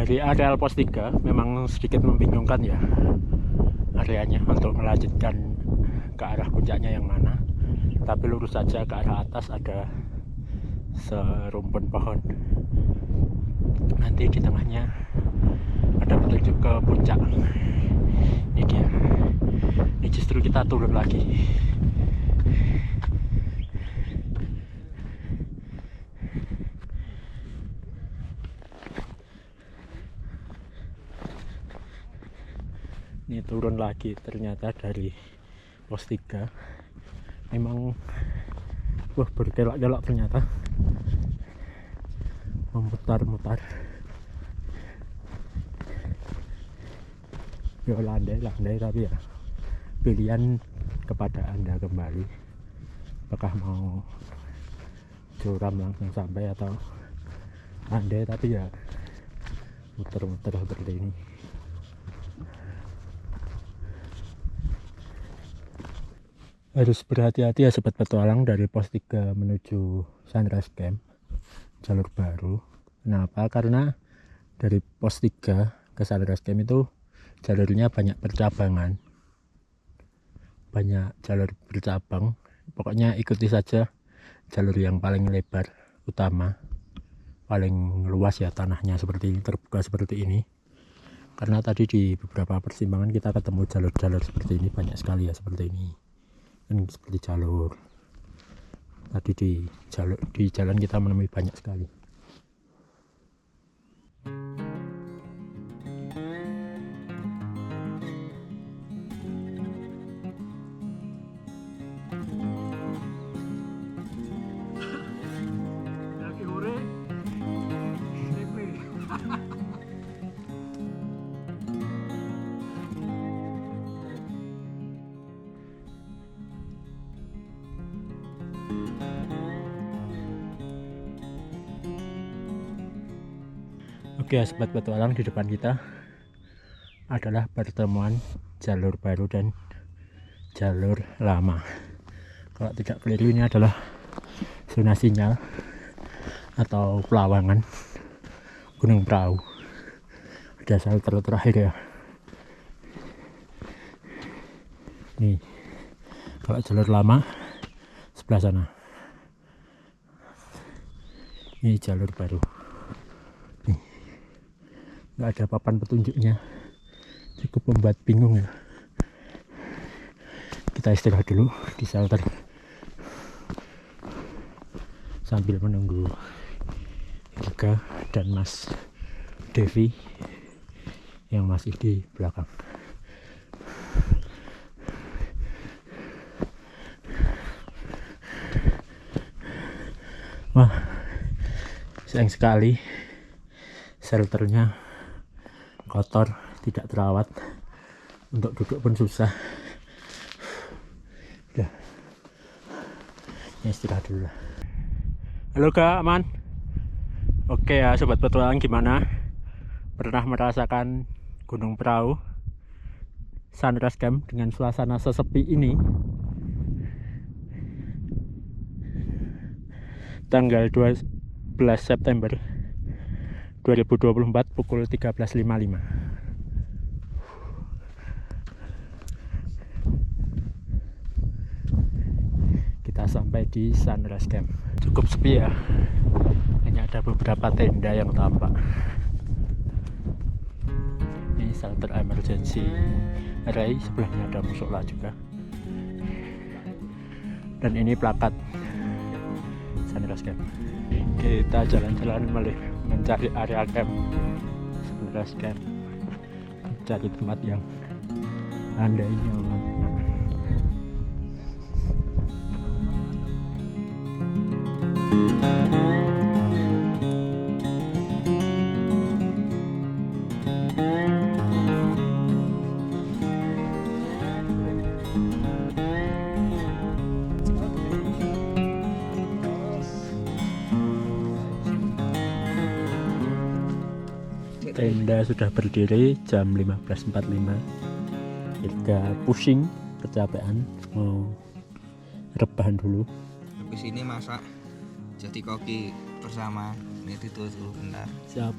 Dari areal pos 3 memang sedikit membingungkan ya areanya untuk melanjutkan ke arah puncaknya yang mana, tapi lurus saja ke arah atas ada serumpun pohon, nanti di tengahnya ada petunjuk ke puncak. Ini dia, ini justru kita turun lagi. Ini turun lagi ternyata dari pos 3. Memang berkelok-kelok ternyata, memutar-mutar. Ya landai tapi ya pilihan kepada Anda kembali, apakah mau curam langsung sampai atau landai tapi ya muter-muter seperti ini. Harus berhati-hati ya sobat petualang dari pos 3 menuju Sunrise Camp, jalur baru. Kenapa? Karena dari pos 3 ke Sunrise Camp itu jalurnya banyak bercabangan, banyak jalur bercabang. Pokoknya ikuti saja jalur yang paling lebar utama, paling luas ya tanahnya, seperti ini, terbuka seperti ini. Karena tadi di beberapa persimpangan kita ketemu jalur-jalur seperti ini, banyak sekali ya seperti ini. Ini seperti jalur tadi di jalan kita menemui banyak sekali. Oke ya sobat petualang, di depan kita adalah pertemuan jalur baru dan jalur lama. Kalau tidak keliru, ini adalah zona sinyal atau pelawangan Gunung Prau. Ada shelter terakhir ya. Nih, kalau jalur lama sebelah sana. Ini jalur baru. Nggak ada papan petunjuknya, cukup membuat bingung ya. Kita istirahat dulu di shelter sambil menunggu Yoga dan Mas Devi yang masih di belakang. Wah, sayang sekali shelternya kotor, tidak terawat, untuk duduk pun susah. Udah, ya istirahat dulu lah. Halo Kak, aman? Oke ya sobat petualang, gimana? Pernah merasakan Gunung Prau, Sunrise Camp dengan suasana sesepi ini? Tanggal 12 September 2024 pukul 13.55. sampai di Sunrise Camp. Cukup sepi ya, hanya ada beberapa tenda yang tampak. Ini shelter emergency array, sebelahnya ada musola juga. Dan ini plakat Sunrise Camp. Kita jalan-jalan mencari area camp Sunrise Camp, cari tempat yang andai nyaman. Tenda sudah berdiri jam 15.45. Kita pusing, kecapean, mau rebahan dulu. Habis ini masak jadi koki bersama. Ini ditutup dulu bentar. Siap.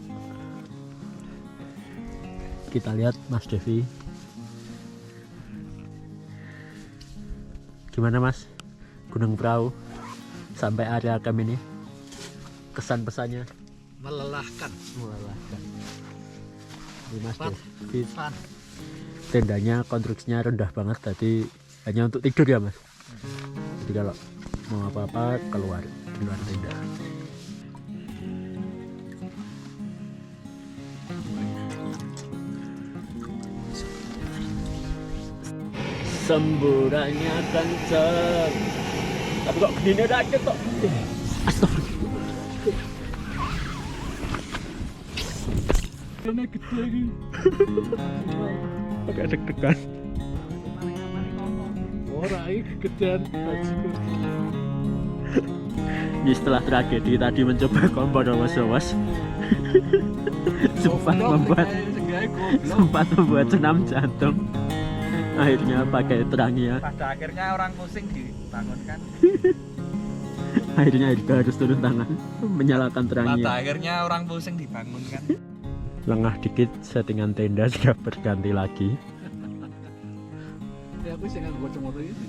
Kita lihat Mas Devi. Gimana Mas? Gunung Prau sampai area camp ini. Kesan pesannya? Melelahkan. Ini Mas Devi. Tendanya konstruksinya rendah banget, tadi hanya untuk tidur ya Mas. Jadi kalau mau apa-apa keluar di luar tenda. Semburannya kenceng, tapi kok gini aja kok. Astagfirullah. Karena gede lagi. Agak deg-degan. Orang ini kegedean. Ini setelah tragedi tadi mencoba kompor awas-awas. sempat membuat senam jantung. Akhirnya pakai terangnya. Pada akhirnya orang pusing dibangunkan. Akhirnya juga harus turun tangan menyalakan terangnya. Pada akhirnya orang pusing dibangunkan. Lengah dikit, settingan tenda sudah berganti lagi. Ya aku sih nggak buat motor itu.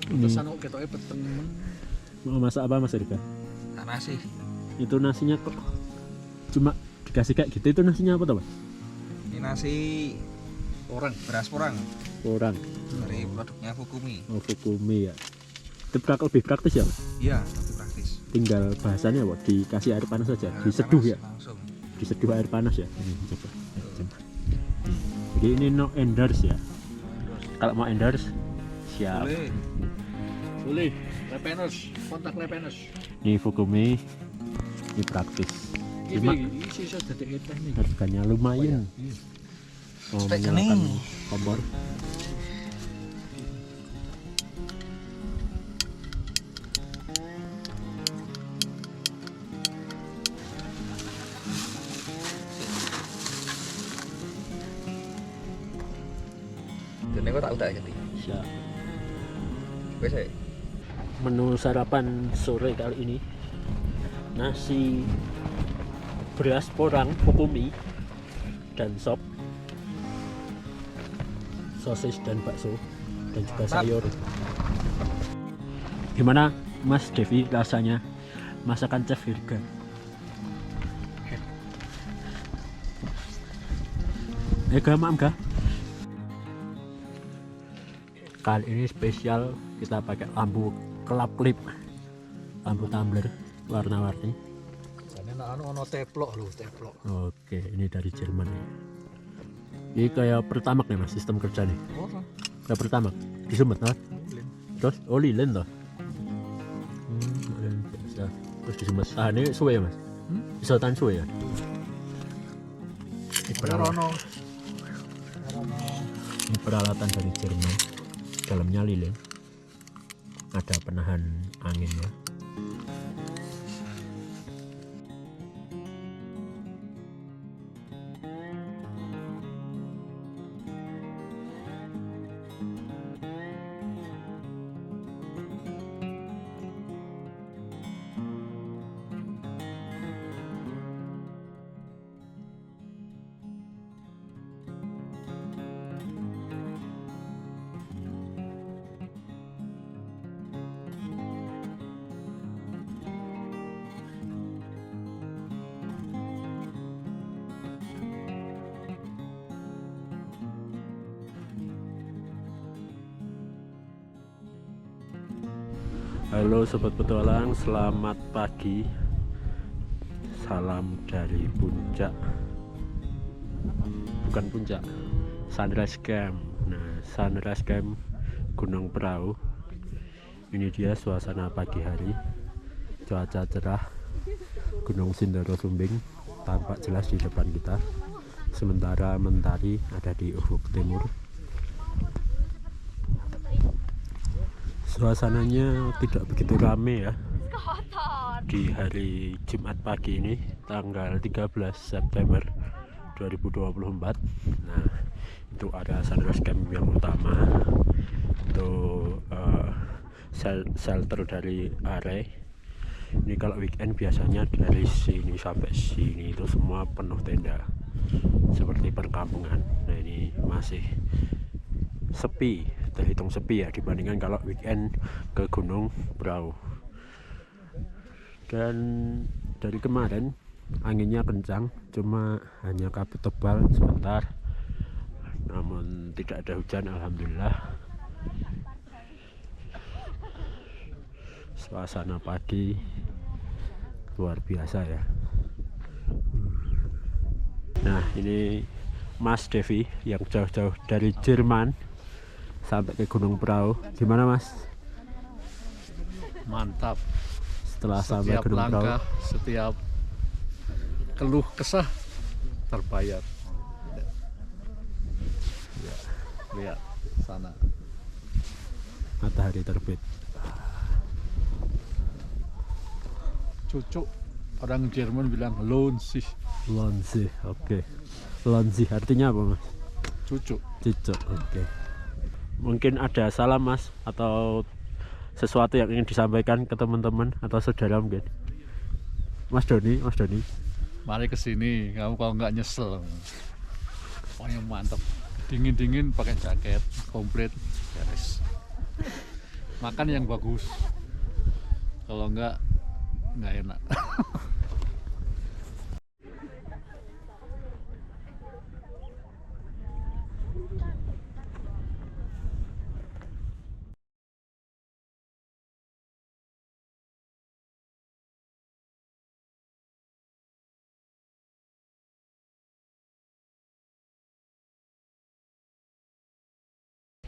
Terus anu ketoknya peteng. Mau masak apa Mas Erika? Nasi. Itu nasinya kok cuma dikasih kayak gitu, itu nasinya apa tuh Mas? Ini nasi beras porang dari produknya Fukumi. Oh, Fukumi ya. Itu lebih praktis ya Mas? Iya, lebih praktis. Tinggal bahasannya buat dikasih air panas saja, Air diseduh panas ya. Langsung. Diseduh air panas ya. Ini coba. Jadi ini no endorse ya. Kalau mau endorse siap. Boleh. Lepeners, kontak Lepeners. Ini Fukumi, ini praktis. Cuma Ini sisa detik teknik. harganya lumayan. Oh, menyalakan kompor. Dan aku tak udah jadi. Siap. Wes Menu sarapan sore kali ini nasi beras porang Fukumi dan sop, sosis dan bakso, dan juga sayur. Gimana Mas Devi rasanya masakan Chef Virga? Maaf gak? Kali ini spesial kita pakai lampu kelap klip, lampu tumbler warna-warni. Jane ono teplok lho, teplok. Oke, ini dari Jerman ya. Ini kayak Pertamax nih Mas, sistem kerja nih. Oh, Kayak Pertamax di Sumet kan? Terus lilin toh. Lilin biasa. Terus di Sumet. Ah, ini suwe ya Mas? Bisa tahan suwe ya? Ini peralatan dari Jerman. Dalamnya lilin. Ada penahan anginnya. Halo sobat petualang, selamat pagi. Salam dari puncak. Bukan puncak, Sunrise Camp. Nah, Sunrise Camp Gunung Prau. Ini dia suasana pagi hari. Cuaca cerah. Gunung Sindoro Sumbing tampak jelas di depan kita. Sementara mentari ada di ufuk timur. Suasananya tidak begitu rame ya di hari Jumat pagi ini, tanggal 13 September 2024. Nah, itu ada Sunrise Camp yang utama, itu shelter dari Are. Ini kalau weekend biasanya dari sini sampai sini itu semua penuh tenda seperti perkampungan. Nah, ini masih sepi, terhitung sepi ya dibandingkan kalau weekend ke Gunung Prau. Dan dari kemarin anginnya kencang, cuma hanya kabut tebal sebentar, namun tidak ada hujan, alhamdulillah. Suasana pagi luar biasa ya. Nah, ini Mas Devi yang jauh-jauh dari Jerman sampai ke Gunung Prau. Gimana Mas? Mantap. Setelah sampai Setiap Gunung Prau, langkah, setiap keluh kesah terbayar. Ya, lihat sana. matahari terbit. Cucuk, orang Jerman bilang Lohnsich. Lonzi, oke. Lonzi artinya apa Mas? Cucuk. Cicok, oke. Mungkin ada salam Mas atau sesuatu yang ingin disampaikan ke teman-teman atau saudara mungkin. Mas Doni. Mari ke sini, kamu kalau nggak nyesel. Pokoknya mantap. Dingin-dingin pakai jaket komplit, beres. Makan yang bagus. Kalau nggak enak.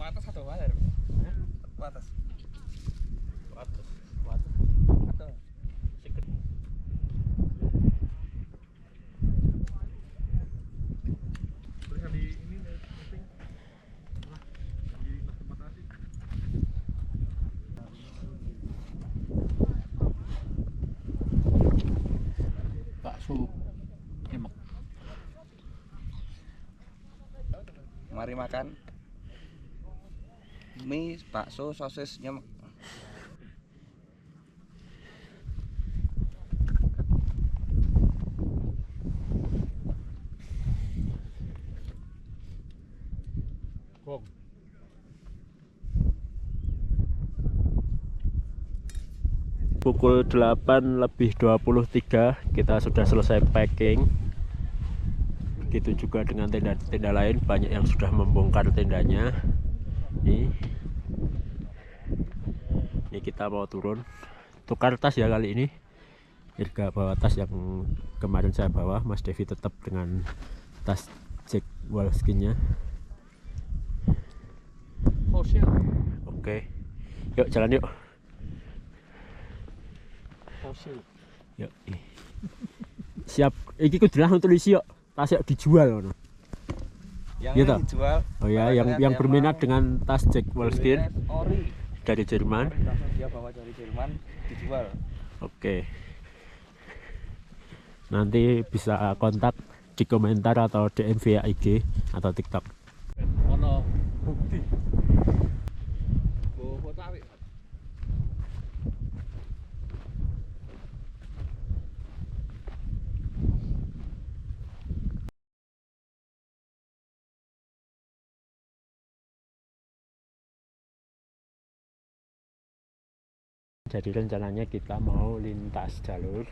Atas atau bawah? Atas. Atau Bakso emak. mari makan mie, bakso, sosis, nyemek. Bong. Pukul 8:23 kita sudah selesai packing. Begitu juga dengan tenda-tenda lain, banyak yang sudah membongkar tendanya. Ini kita mau turun, tukar tas ya kali ini. Irga bawa tas yang kemarin saya bawa, Mas Devi tetap dengan tas Jack Wolfskin-nya. Fosil. Oke, yuk jalan yuk. Fosil. Yuk. Siap, iki kudulah untuk isi yuk. Tas yuk dijual ono. Yang Iya ini toh? dijual. Oh ya, yang berminat dengan tas Jack Wolfskin Ori. dari Jerman. Langsung dia bawa dari Jerman dijual. Oke. Nanti bisa kontak di komentar atau DM via IG atau TikTok. Ono bukti. Go tarik. Jadi rencananya kita mau lintas jalur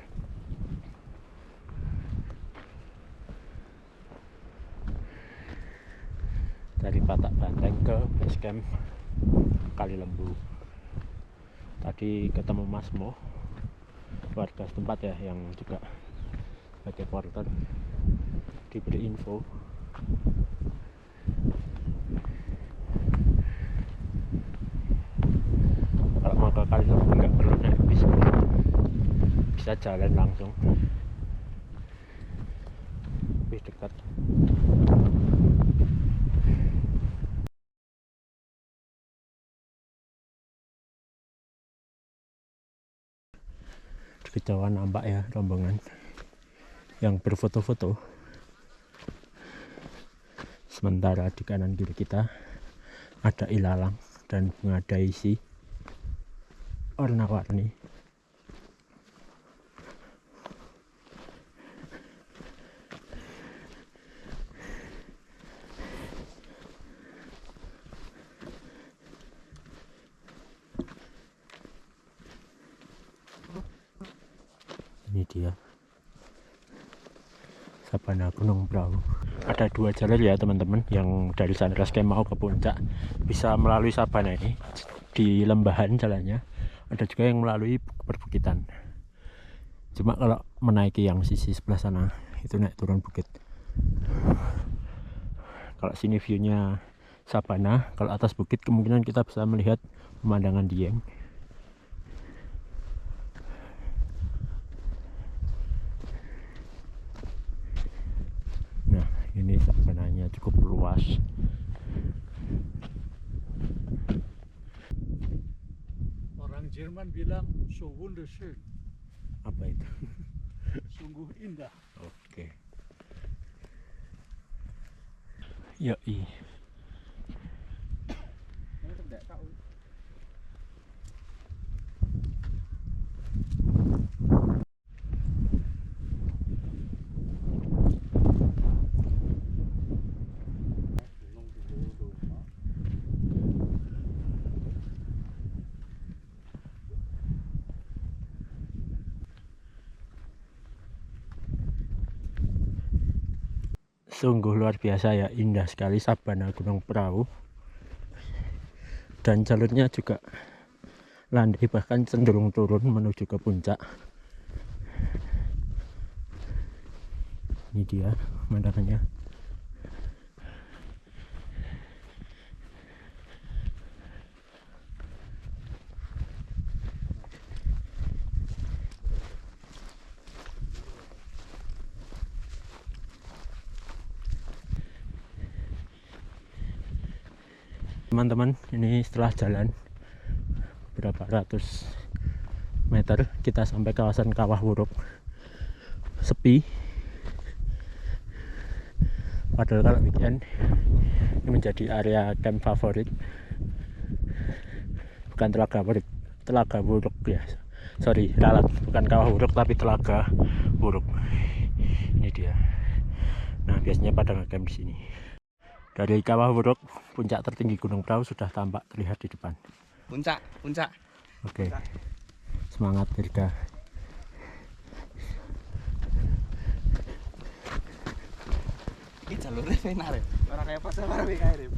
dari Patak Banteng ke base camp Kali Lembu. Tadi ketemu Mas Mo, warga setempat ya, yang juga sebagai porter, diberi info kalau mau ke Kalisari nggak perlu naik bis, bisa jalan langsung, lebih dekat. Di kejauhan nampak ya rombongan yang berfoto-foto. Sementara di kanan kiri kita ada ilalang dan bunga daisy warna-warni. Ini dia Sabana Gunung Prau. Ada 2 jalur ya teman-teman, yang dari Sunrise Camp mau ke puncak bisa melalui Sabana ini di lembahan jalannya, ada juga yang melalui perbukitan. Cuma kalau menaiki yang sisi sebelah sana itu naik turun bukit. Kalau sini viewnya Sabana, kalau atas bukit kemungkinan kita bisa melihat pemandangan Dieng. Nah, ini sabananya cukup luas. Orang Jerman bilang so wunderschön, Apa itu? sungguh indah. Oke. Yoi. Sungguh luar biasa ya, indah sekali Sabana Gunung Prau. Dan jalurnya juga landai, bahkan cenderung turun menuju ke puncak. Ini dia pemandangannya. Teman-teman, ini setelah jalan berapa ratus meter kita sampai kawasan Kawah Wuruk. Sepi, padahal kalau weekend ini menjadi area camp favorit. Bukan Telaga Wuruk ya, sorry, ralat, bukan Kawah Wuruk tapi Telaga Wuruk. Ini dia. Nah, biasanya pada ngecamp di sini. Dari Kawah Wuruk, puncak tertinggi Gunung Prau sudah tampak terlihat di depan. Puncak. Oke. Semangat Dirga. Ini jalurnya benar ya. Orang kayak pas sama kayak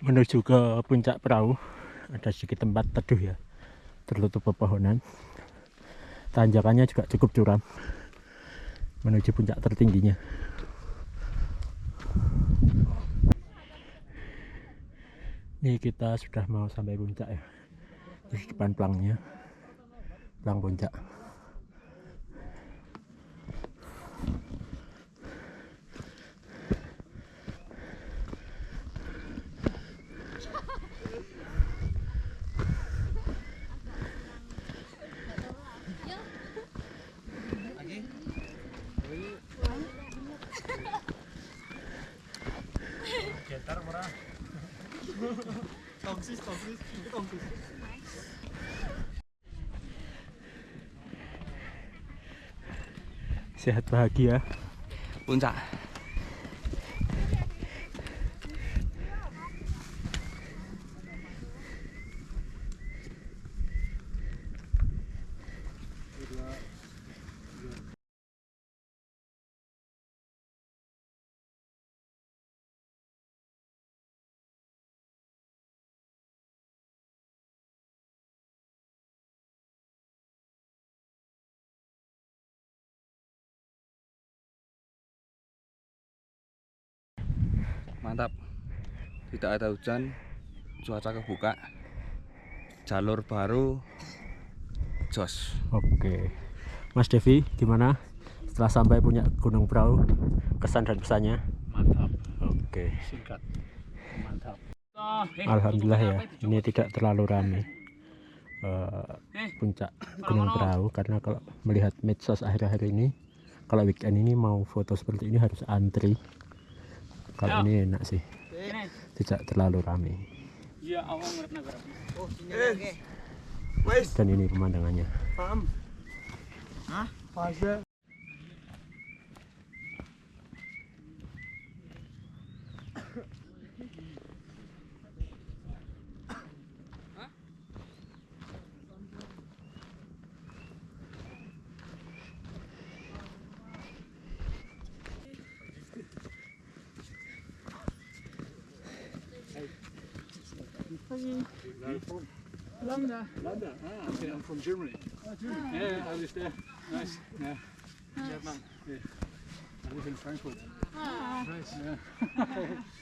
Menuju ke puncak perahu ada sedikit tempat teduh ya, tertutup pepohonan. Tanjakannya juga cukup curam menuju puncak tertingginya. Ini kita sudah mau sampai puncak ya. Di depan pelangnya, pelang puncak. Sehat bahagia. puncak. mantap. Tidak ada hujan, cuaca kebuka, jalur baru, jos. Oke, Mas Devi, gimana setelah sampai punya Gunung Prau, kesan dan pesannya? Mantap. Oke, Singkat. Mantap. alhamdulillah ya, ini tidak terlalu ramai puncak Gunung Prau, karena kalau melihat medsos akhir-akhir ini, kalau weekend ini mau foto seperti ini harus antri. Kalau ini enak sih, tidak terlalu ramai. Iya, awang ngerti negara. Dan ini pemandangannya. Landa. Landa. Ah, okay, I'm from Germany. Yeah, I live there. Nice. Yeah. German. Yeah. I live in Frankfurt. Nice. Yeah.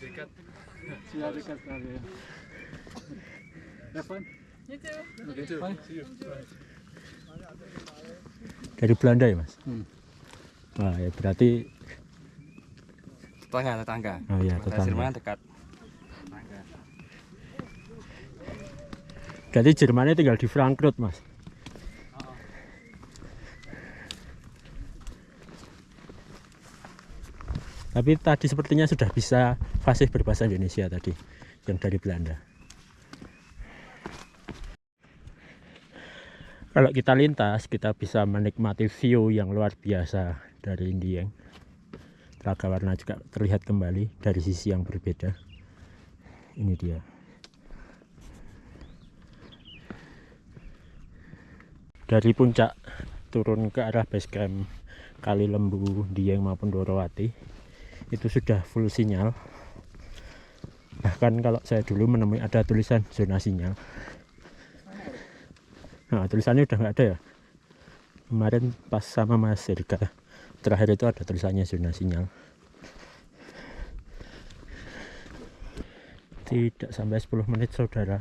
Dekat. Yeah, dekat sekali. Yeah. Have fun. You too. Okay, bye. See you. Bye. Dari Belanda ya, Mas? Wah, ya berarti Tetangga. oh ya, Dari Jerman tetangga. dekat. Berarti Jermannya tinggal di Frankfurt, Mas. Tapi tadi sepertinya sudah bisa fasih berbahasa Indonesia tadi, yang dari Belanda. Kalau kita lintas, kita bisa menikmati view yang luar biasa dari Indieng. Telaga Warna juga terlihat kembali dari sisi yang berbeda. Ini dia. Dari puncak turun ke arah base camp Kali Lembu, Dieng maupun Dorowati itu sudah full sinyal. Bahkan kalau saya dulu menemui ada tulisan zona sinyal. Nah, tulisannya udah nggak ada ya. Kemarin pas sama Mas Erika terakhir itu ada tulisannya zona sinyal. Tidak sampai 10 menit saudara,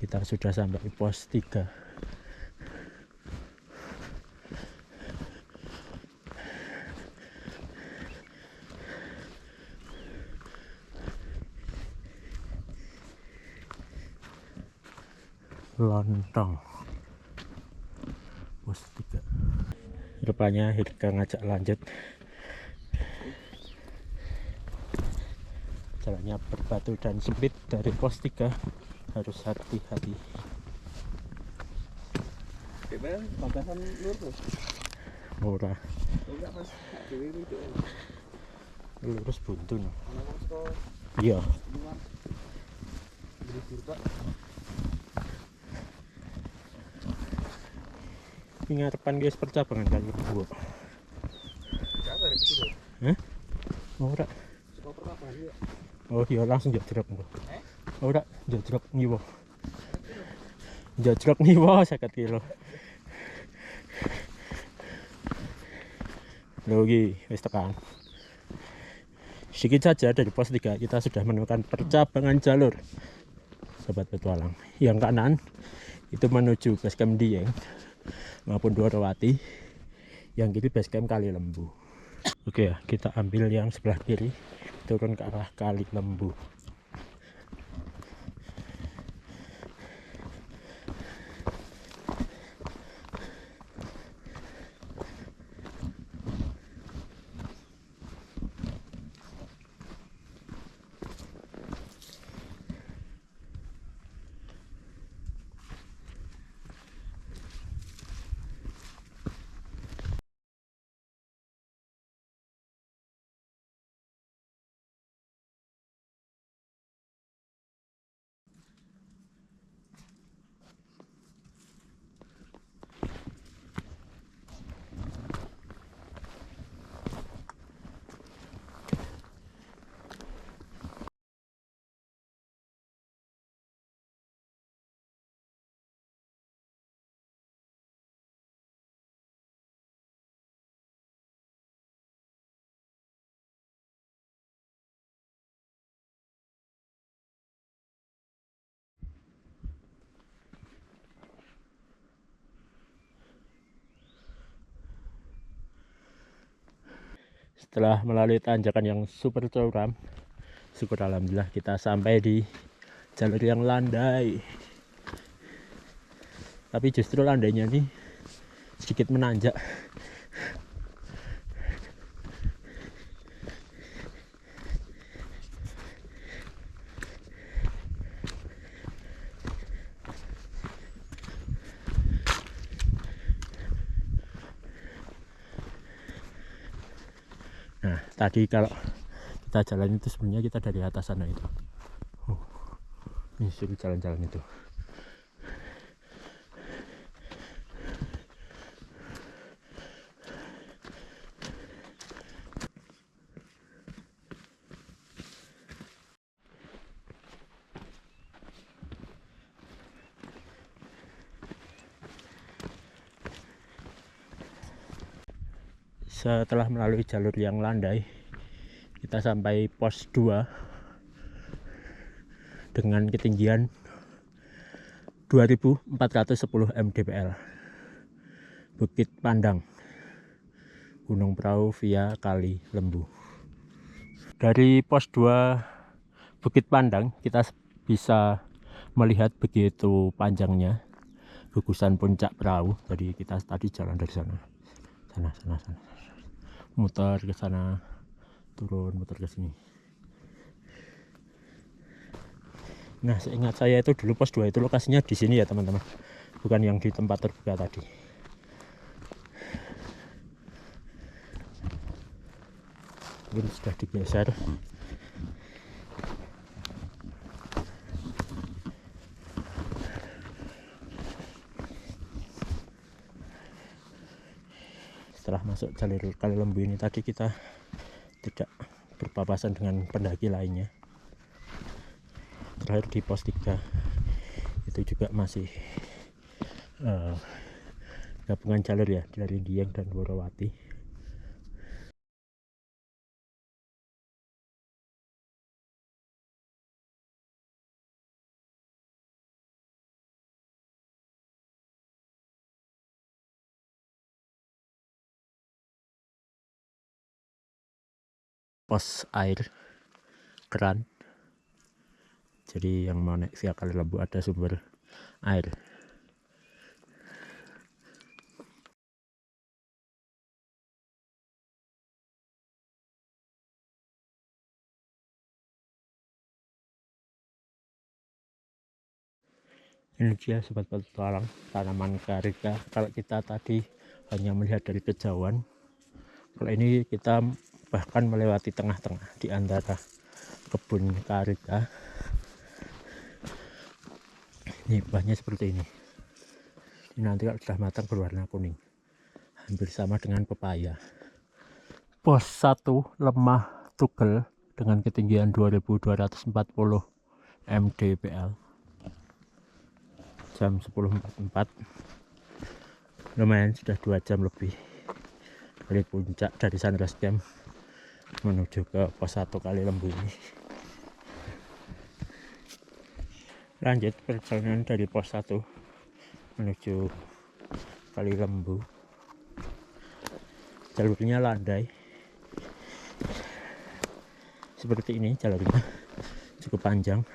kita sudah sampai pos 3. Lontong pos 3. Rupanya Hirga ngajak lanjut. Jalannya berbatu dan sempit dari pos 3, harus hati-hati. Murah lurus buntu no. Iya. Ini ngarepan guys percabangan kali Lembu. Hah? Ora. Oh iya langsung jadrok engko. Ora jadrok ngiwo. Jadrok ngiwo 50 kilo. Logi wis tekan. Sedikit saja dari pos 3 kita sudah menemukan percabangan jalur sobat petualang. Yang kanan itu menuju basecamp Dieng maupun Dorowati, yang kiri basecamp Kali Lembu. Oke ya, kita ambil yang sebelah kiri turun ke arah Kali Lembu. setelah melalui tanjakan yang super curam, syukur alhamdulillah kita sampai di jalur yang landai. Tapi justru landainya ini sedikit menanjak. Nah, tadi kalau kita jalan itu sebenarnya kita dari atas sana itu. Ini suruh jalan-jalan itu. Setelah melalui jalur yang landai, kita sampai pos 2 dengan ketinggian 2410 mdpl, Bukit Pandang, Gunung Prau via Kali Lembu. Dari pos 2 Bukit Pandang kita bisa melihat begitu panjangnya gugusan puncak perahu. Jadi kita tadi jalan dari sana, muter ke sana, turun, muter ke sini. Nah, seingat saya itu dulu pos 2 itu lokasinya di sini ya teman-teman, bukan yang di tempat terbuka tadi. Mungkin sudah digeser. Setelah masuk jalur Kali Lembu ini tadi kita tidak berpapasan dengan pendaki lainnya. Terakhir di pos 3 itu juga masih gabungan jalur ya, dari Dieng dan Worowati. Pos air keran, jadi yang mau naik via Kali Lembu ada sumber air. Ini dia sobat petualang, tanaman karika. Kalau kita tadi hanya melihat dari kejauhan, kalau ini kita bahkan melewati tengah-tengah di antara kebun karika. Ini buahnya seperti ini. Ini nanti kalau sudah matang berwarna kuning, hampir sama dengan pepaya. Pos 1 Lemah Tugel dengan ketinggian 2240 mdpl. Jam 10.44. Lumayan, sudah 2 jam lebih dari puncak, dari Sunrise Camp menuju ke pos 1 Kali Lembu ini. Lanjut perjalanan dari pos 1 menuju Kali Lembu. Jalurnya landai seperti ini, jalurnya cukup panjang.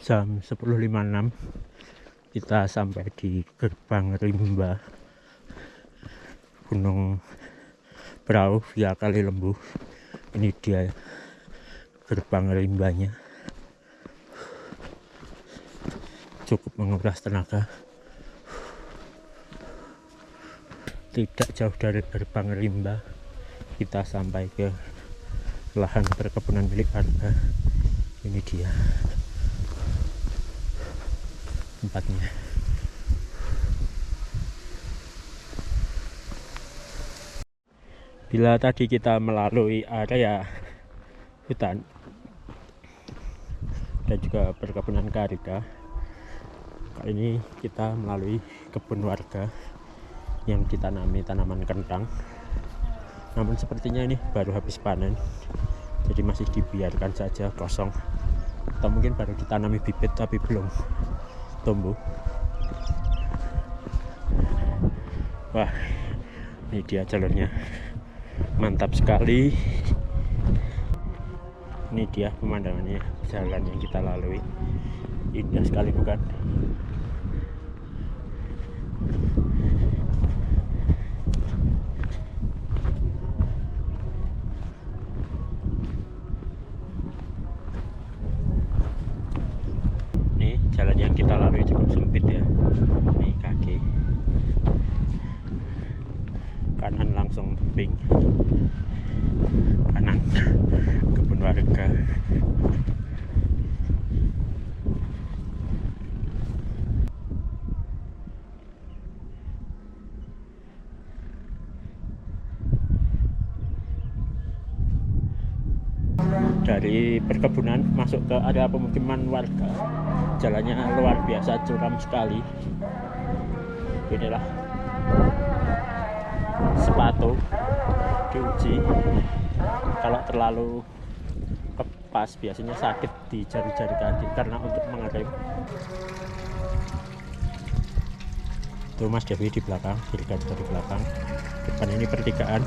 Jam 10.56 kita sampai di gerbang rimba Gunung Prau via Kali Lembu. Ini dia gerbang rimbanya, cukup menguras tenaga. Tidak jauh dari gerbang rimba kita sampai ke lahan perkebunan milik warga. Ini dia tempatnya. Bila tadi kita melalui area hutan dan juga perkebunan karika, kali ini kita melalui kebun warga yang ditanami tanaman kentang. Namun sepertinya ini baru habis panen, jadi masih dibiarkan saja kosong. atau mungkin baru ditanami bibit tapi belum tumbuh. Wah, ini dia jalurnya, mantap sekali. Ini dia pemandangannya, jalan yang kita lalui, indah sekali bukan? Nih jalan yang kita lalui cukup sempit ya. Nih kaki kanan langsung pink, kanan kebun warga. Dari perkebunan masuk ke area pemukiman warga, jalannya luar biasa curam sekali. Inilah sepatu diuji, kalau terlalu kepas biasanya sakit di jari-jari kaki karena untuk mengerem. Tuh Mas Dewi di belakang, dilihat dari belakang. Depan ini pertigaan.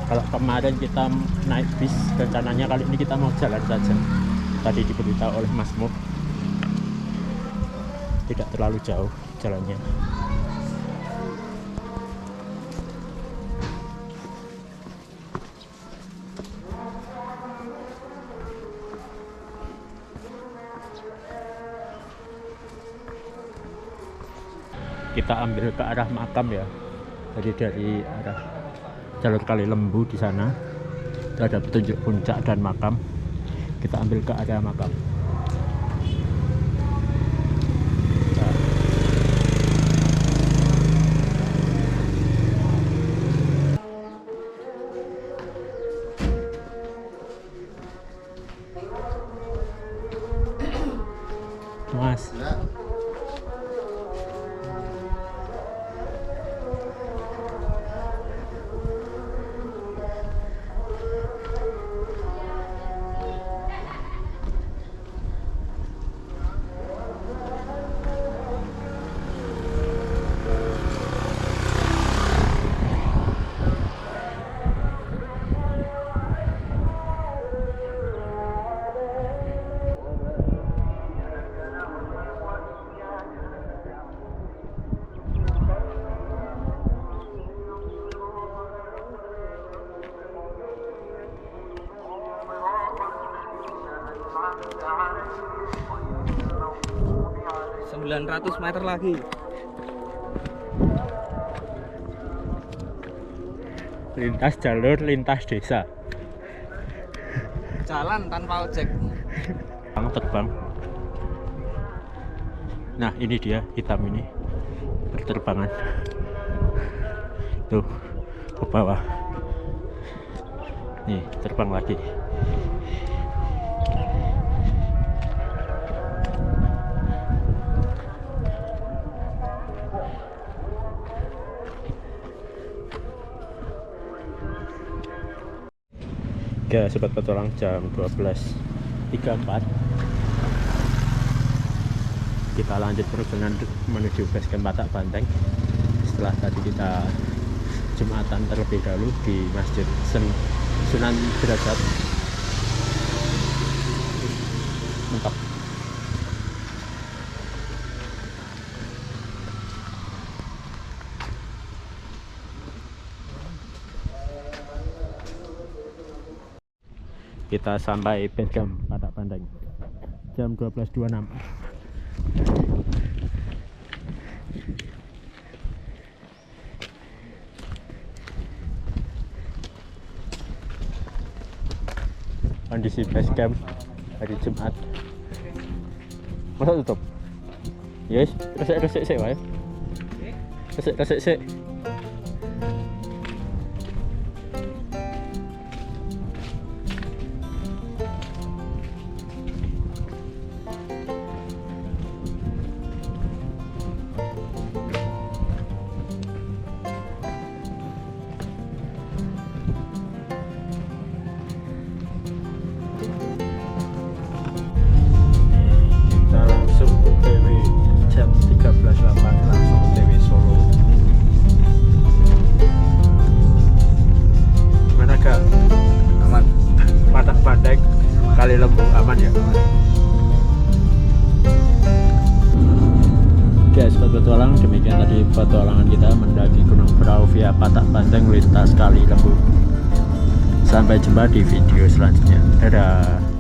Kalau kemarin kita naik bis, rencananya kali ini kita mau jalan saja. Tadi diberitahu oleh Mas Mur, tidak terlalu jauh jalannya. Kita ambil ke arah makam ya. Jadi dari arah jalur Kali Lembu di sana itu ada petunjuk puncak dan makam. Kita ambil ke area makam. Mas. Ratus meter lagi. Lintas jalur lintas desa. Jalan tanpa ojek. Terbang. Nah ini dia hitam ini berterbangan. Tuh ke bawah. Nih terbang lagi. Ya, sobat petualang, jam 12.34 kita lanjut perjalanan menuju base camp Patak Banteng. Setelah tadi kita Jumatan terlebih dahulu di Masjid Sunan Derajat. Mantap. Kita sampai base camp Patak Banteng jam 12.26. Kondisi base camp hari Jumat. Masa tutup? Yes, resik sih wae. Resik sih. Kali Lembu aman ya. Oke, sobat petualang, demikian tadi petualangan kita mendaki Gunung Prau via Patak Banteng lintas Kali Lembu. Sampai jumpa di video selanjutnya. Dadah.